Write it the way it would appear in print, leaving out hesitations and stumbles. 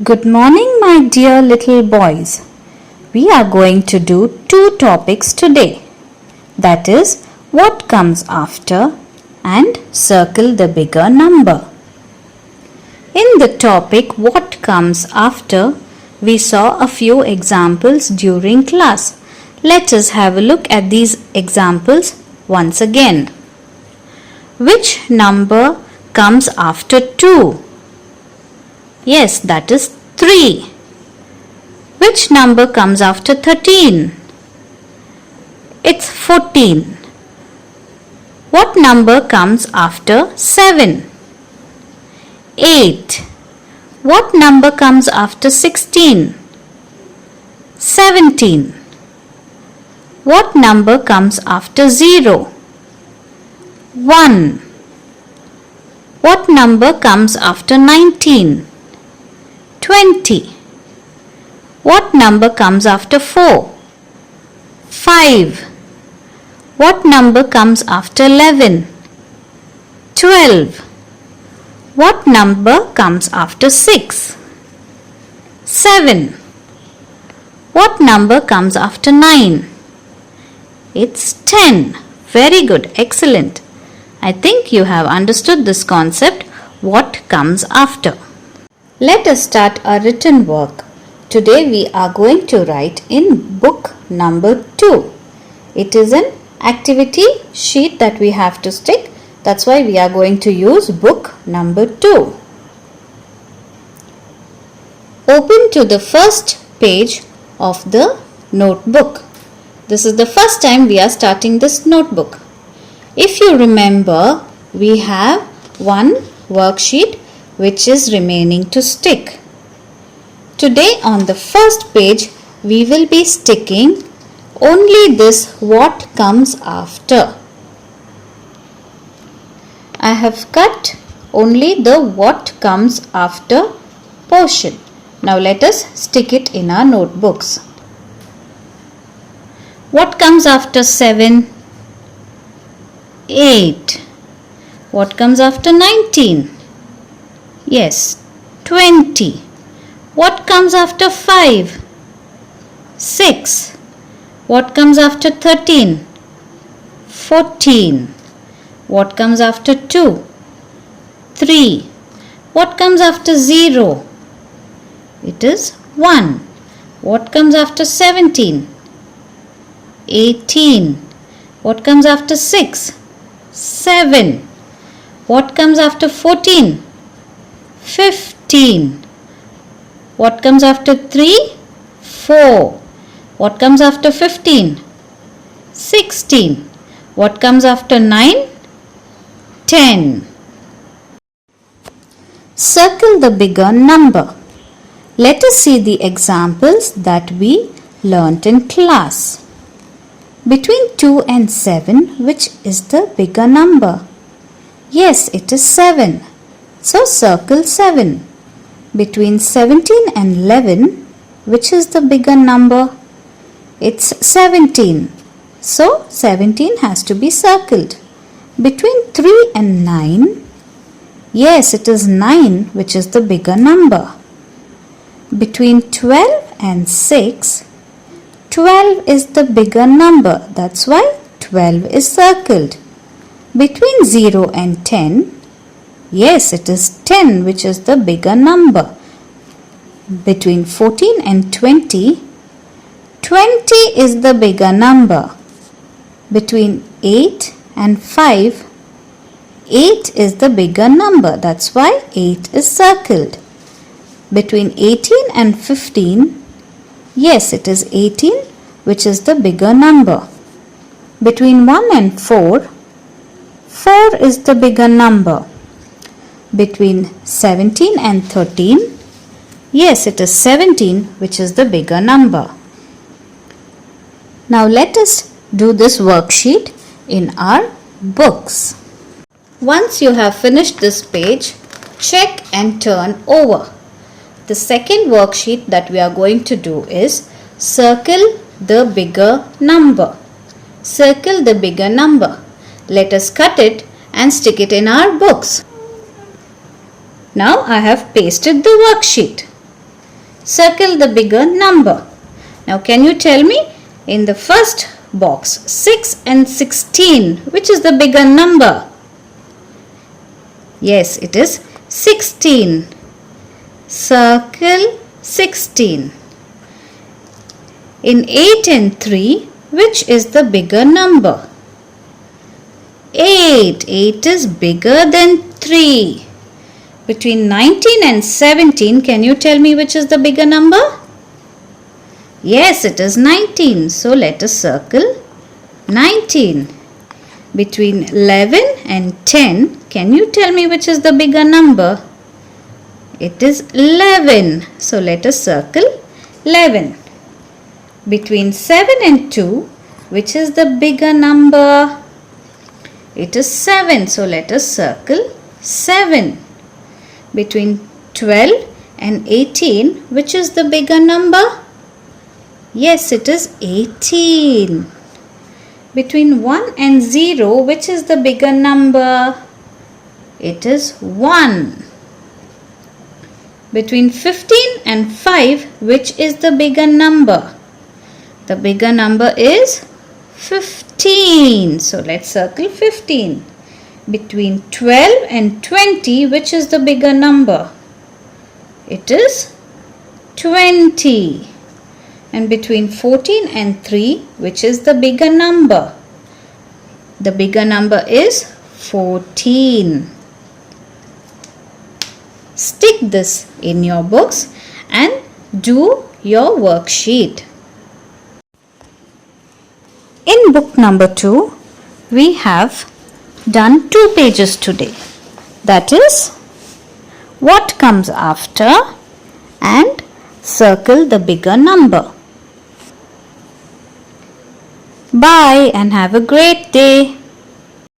Good morning, my dear little boys. We are going to do two topics today. That is, what comes after and circle the bigger number. In the topic what comes after, we saw a few examples during class. Let us have a look at these examples once again. Which number comes after 2? Yes, that is 3. Which number comes after 13? It's 14. What number comes after 7? 8. What number comes after 16? 17. What number comes after 0? 1. What number comes after 19? 20. What number comes after 4? 5. What number comes after 11? 12. What number comes after 6? 7. What number comes after 9? It's 10. Very good. Excellent. I think you have understood this concept, what comes after. Let us start our written work. Today we are going to write in book number 2. It is an activity sheet that we have to stick. That's why we are going to use book number 2. Open to the first page of the notebook. This is the first time we are starting this notebook. If you remember, we have one worksheet which is remaining to stick. Today on the first page, we will be sticking only this what comes after. I have cut only the what comes after portion. Now let us stick it in our notebooks. What comes after 7? 8. What comes after 19? Yes, 20. What comes after 5? 6. What comes after 13? 14. What comes after 2? 3. What comes after 0? It is 1. What comes after 17? 18. What comes after 6? 7. What comes after 14? 15. What comes after 3? 4. What comes after 15? 16. What comes after 9? 10. Circle the bigger number. Let us see the examples that we learnt in class. Between 2 and 7, which is the bigger number? Yes, it is 7. So circle 7. Between 17 and 11, which is the bigger number? It's 17. So 17 has to be circled. Between 3 and 9, yes, it is 9, which is the bigger number. Between 12 and 6, 12 is the bigger number. That's why 12 is circled. Between 0 and 10, yes, it is 10, which is the bigger number. Between 14 and 20, 20 is the bigger number. Between 8 and 5, 8 is the bigger number. That's why 8 is circled. Between 18 and 15, yes, it is 18, which is the bigger number. Between 1 and 4, 4 is the bigger number. Between 17 and 13, yes, it is 17, which is the bigger number. Now let us do this worksheet in our books. Once you have finished this page, check and turn over. The second worksheet that we are going to do is circle the bigger number. Circle the bigger number. Let us cut it and stick it in our books. Now I have pasted the worksheet. circle the bigger number. Now can you tell me, in the first box, 6 and 16, which is the bigger number? Yes, it is 16. Circle 16. In 8 and 3, which is the bigger number? 8. 8 is bigger than 3. Between 19 and 17, can you tell me which is the bigger number? Yes, it is 19. So let us circle 19. Between 11 and 10, can you tell me which is the bigger number? It is 11. So let us circle 11. Between 7 and 2, which is the bigger number? It is 7. So let us circle 7. Between 12 and 18, which is the bigger number? Yes, it is 18. Between 1 and 0, which is the bigger number? It is 1. Between 15 and 5, which is the bigger number? The bigger number is 15. So let's circle 15. Between 12 and 20, which is the bigger number? It is 20. And between 14 and 3, which is the bigger number? The bigger number is 14. Stick this in your books and do your worksheet. In book number 2, we have done 2 pages today. That is, what comes after and circle the bigger number. Bye and have a great day.